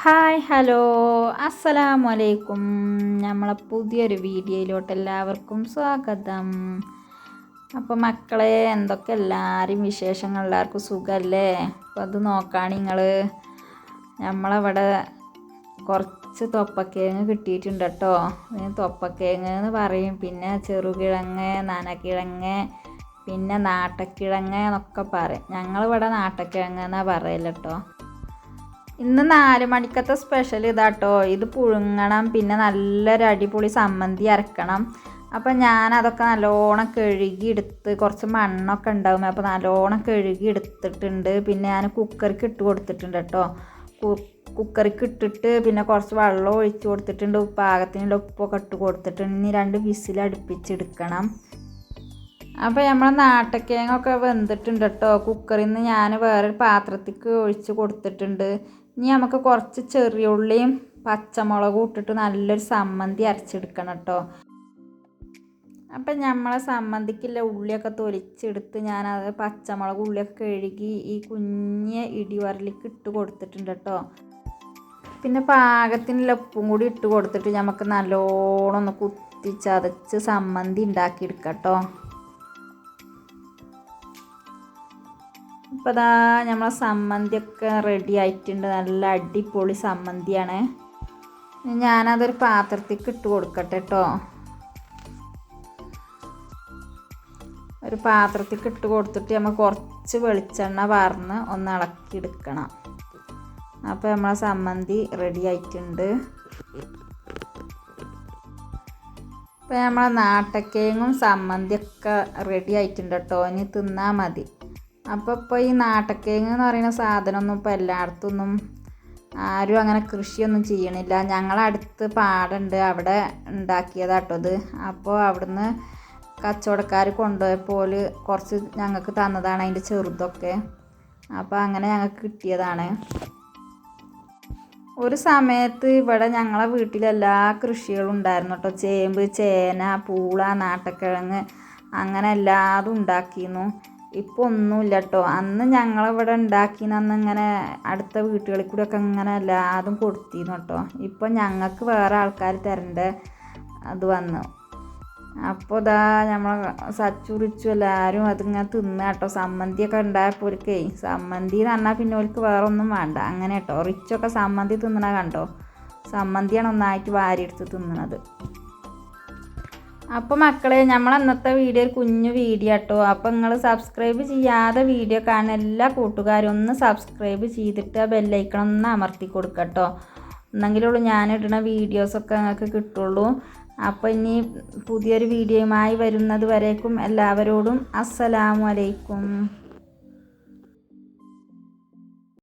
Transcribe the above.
Hi hello അസ്സലാമു അലൈക്കും. നമ്മളെ പുതിയൊരു വീഡിയോയിലോട്ട് എല്ലാവർക്കും സ്വാഗതം. അപ്പോൾ മക്കളെ, എന്തൊക്കെ എല്ലാവരും വിശേഷങ്ങൾ? എല്ലാവർക്കും സുഖമല്ലേ? അപ്പോൾ അത് നോക്കുകയാണ് നിങ്ങൾ. നമ്മളവിടെ കുറച്ച് തൊപ്പക്കിഴങ്ങ് കിട്ടിയിട്ടുണ്ട് കേട്ടോ. തൊപ്പക്കിഴങ്ങ് എന്ന് പറയും, പിന്നെ ചെറുകിഴങ്ങ്, നനകിഴങ്ങ്, പിന്നെ നാട്ടക്കിഴങ്ങ് എന്നൊക്കെ പറയും. ഞങ്ങളിവിടെ നാട്ടക്കിഴങ്ങ് എന്നാണ് പറയല് കേട്ടോ. ഇന്ന് 4 മണിക്കത്തെ സ്പെഷ്യൽ ഇതാട്ടോ. ഇത് പുഴുങ്ങണം, പിന്നെ നല്ലൊരു അടിപൊളി സമ്മന്തി അരക്കണം. അപ്പം ഞാനതൊക്കെ നല്ലോണം കഴുകി എടുത്ത്, കുറച്ച് മണ്ണൊക്കെ ഉണ്ടാവും, അപ്പോൾ നല്ലോണം കഴുകി എടുത്തിട്ടുണ്ട്. പിന്നെ ഞാൻ കുക്കറിക്ക് ഇട്ട് കൊടുത്തിട്ടുണ്ട് കേട്ടോ. കുക്കറിക്ക് ഇട്ടിട്ട് പിന്നെ കുറച്ച് വെള്ളം ഒഴിച്ച് കൊടുത്തിട്ടുണ്ട്. പാകത്തിനുള്ള ഉപ്പൊക്കെ ഇട്ട് കൊടുത്തിട്ടുണ്ട്. ഇനി 2 വിസിൽ അടുപ്പിച്ചെടുക്കണം. അപ്പോൾ നമ്മളെ നാട്ടക്കിഴങ്ങൊക്കെ വെന്തിട്ടുണ്ട് കേട്ടോ. കുക്കറിൽ നിന്ന് ഞാൻ വേറൊരു പാത്രത്തേക്ക് ഒഴിച്ച് കൊടുത്തിട്ടുണ്ട്. ഇനി നമുക്ക് കുറച്ച് ചെറിയ ഉള്ളിയും പച്ചമുളകും ഇട്ടിട്ട് നല്ലൊരു സമ്മന്തി അരച്ചെടുക്കണം കേട്ടോ. അപ്പം നമ്മളെ സമ്മന്തിക്കുള്ള ഉള്ളിയൊക്കെ തൊലിച്ചെടുത്ത് ഞാനത് പച്ചമുളക് ഉള്ളിയൊക്കെ കഴുകി ഈ കുഞ്ഞ് ഇടിവരലിക്ക് ഇട്ട് കൊടുത്തിട്ടുണ്ട് കേട്ടോ. പിന്നെ പാകത്തിനുള്ള ഉപ്പും കൂടി ഇട്ട് കൊടുത്തിട്ട് നമുക്ക് നല്ലോണം ഒന്ന് കുത്തിച്ചതച്ച് സമ്മന്തി ഉണ്ടാക്കിയെടുക്കാം കേട്ടോ. ഇപ്പോൾ അതാ നമ്മളെ സമ്മന്തിയൊക്കെ റെഡി ആയിട്ടുണ്ട്. നല്ല അടിപൊളി സമ്മന്തിയാണ്. ഞാനതൊരു പാത്രത്തേക്ക് ഇട്ട് കൊടുക്കട്ടെ കേട്ടോ. ഒരു പാത്രത്തേക്ക് ഇട്ട് കൊടുത്തിട്ട് നമ്മൾ കുറച്ച് വെളിച്ചെണ്ണ വാർന്ന് ഒന്ന് ഇളക്കിയെടുക്കണം. അപ്പോൾ നമ്മളെ സമ്മന്തി റെഡി ആയിട്ടുണ്ട്. ഇപ്പോൾ നമ്മളെ നാട്ടക്കിഴങ്ങും സമ്മന്തിയൊക്കെ റെഡി ആയിട്ടുണ്ട് കേട്ടോ. ഇനി തിന്നാൽ മതി. അപ്പോൾ ഇപ്പോൾ ഈ നാട്ടക്കിഴങ്ങ് എന്ന് പറയുന്ന സാധനമൊന്നും ഇപ്പോൾ എല്ലായിടത്തൊന്നും ആരും അങ്ങനെ കൃഷിയൊന്നും ചെയ്യണില്ല. ഞങ്ങളടുത്ത് പാടുണ്ട്, അവിടെ ഉണ്ടാക്കിയതാട്ടോ ഇത്. അപ്പോൾ അവിടുന്ന് കച്ചവടക്കാർ കൊണ്ടുപോയപ്പോൾ കുറച്ച് ഞങ്ങൾക്ക് തന്നതാണ്, അതിൻ്റെ ചെറുതൊക്കെ. അപ്പോൾ അങ്ങനെ ഞങ്ങൾക്ക് കിട്ടിയതാണ്. ഒരു സമയത്ത് ഇവിടെ ഞങ്ങളെ വീട്ടിലെല്ലാ കൃഷികളും ഉണ്ടായിരുന്നു കേട്ടോ. ചേമ്പ്, ചേന, പൂള, നാട്ടക്കിഴങ്ങ്, അങ്ങനെ എല്ലാതും ഉണ്ടാക്കിയിരുന്നു. ഇപ്പോൾ ഒന്നുമില്ല കേട്ടോ. അന്ന് ഞങ്ങളിവിടെ ഉണ്ടാക്കിയെന്ന് ഇങ്ങനെ അടുത്ത വീട്ടുകളിൽ കൂടെയൊക്കെ ഇങ്ങനെ എല്ലാതും കൊടുത്തിരുന്നു കേട്ടോ. ഇപ്പോൾ ഞങ്ങൾക്ക് വേറെ ആൾക്കാർ തരേണ്ട അത് വന്നു. അപ്പോൾ ഇതാ നമ്മൾ സച്ചുറിച്ചു എല്ലാവരും അതിങ്ങനെ തിന്നുക കേട്ടോ. സമ്മന്തിയൊക്കെ ഉണ്ടായപ്പോൾ ഒരിക്കേ സമ്മന്തി എന്ന് പറഞ്ഞാൽ പിന്നെ ഓർക്ക് വേറെ ഒന്നും വേണ്ട, അങ്ങനെ കേട്ടോ. റിച്ചൊക്കെ സമ്മന്തി തിന്നണ കണ്ടോ. സമ്മന്തിയാണ് ഒന്നായിട്ട് വാരിയെടുത്ത് തിന്നണത്. അപ്പോൾ മക്കളെ, നമ്മൾ അന്നത്തെ വീഡിയോ ഒരു കുഞ്ഞു വീഡിയോ കേട്ടോ. അപ്പോൾ നിങ്ങൾ സബ്സ്ക്രൈബ് ചെയ്യാതെ വീഡിയോ കാണുന്ന എല്ലാ കൂട്ടുകാരും ഒന്ന് സബ്സ്ക്രൈബ് ചെയ്തിട്ട് ആ ബെല്ലൈക്കൺ ഒന്ന് അമർത്തി കൊടുക്കുക കേട്ടോ. എന്നെങ്കിലുള്ളൂ ഞാനിടുന്ന വീഡിയോസൊക്കെ നിങ്ങൾക്ക് കിട്ടുള്ളൂ. അപ്പോൾ ഇനി പുതിയൊരു വീഡിയോയുമായി വരുന്നത് വരേക്കും എല്ലാവരോടും അസ്സലാമു അലൈക്കും.